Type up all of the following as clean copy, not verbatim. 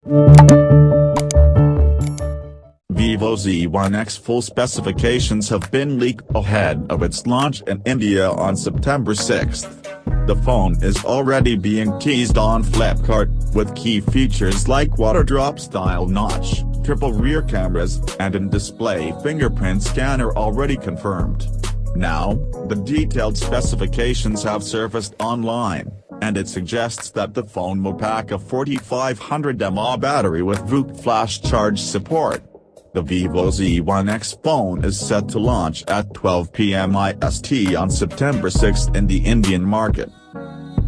Vivo Z1x full specifications have been leaked ahead of its launch in India on September 6. The phone is already being teased on Flipkart, with key features like water drop style notch, triple rear cameras, and in-display fingerprint scanner already confirmed. Now, the detailed specifications have surfaced online, and it suggests that the phone will pack a 4500 mAh battery with VOOC flash charge support. The Vivo Z1x phone is set to launch at 12 p.m. IST on September 6 in the Indian market.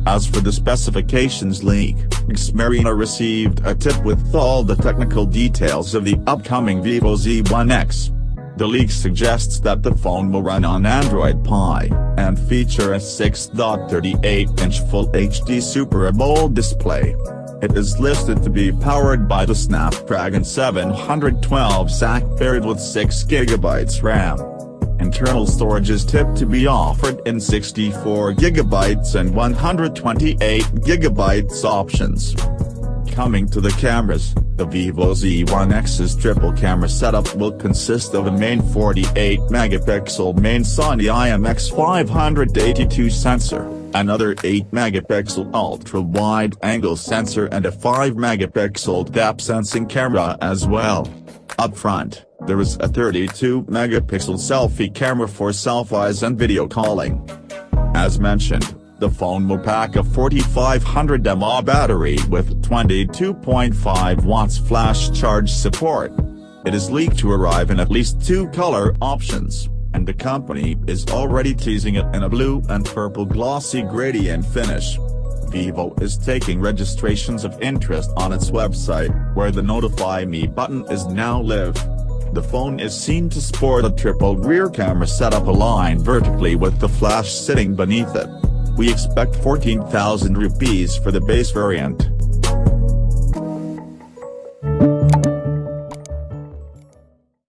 As for the specifications leak, Xmarina received a tip with all the technical details of the upcoming Vivo Z1x. The leak suggests that the phone will run on Android Pie, and feature a 6.38-inch Full HD Super AMOLED display. It is listed to be powered by the Snapdragon 712 SAC paired with 6GB RAM. Internal storage is tipped to be offered in 64GB and 128GB options. Coming to the cameras, the Vivo Z1x's triple camera setup will consist of a main 48-megapixel main Sony IMX582 sensor, another 8-megapixel ultra-wide-angle sensor and a 5-megapixel depth sensing camera as well. Up front, there is a 32-megapixel selfie camera for selfies and video calling. As mentioned, the phone will pack a 4500 mAh battery with 22.5 watts flash charge support. It is leaked to arrive in at least 2 color options, and the company is already teasing it in a blue and purple glossy gradient finish. Vivo is taking registrations of interest on its website, where the Notify Me button is now live. The phone is seen to sport a triple rear camera setup aligned vertically with the flash sitting beneath it. We expect 14,000 rupees for the base variant.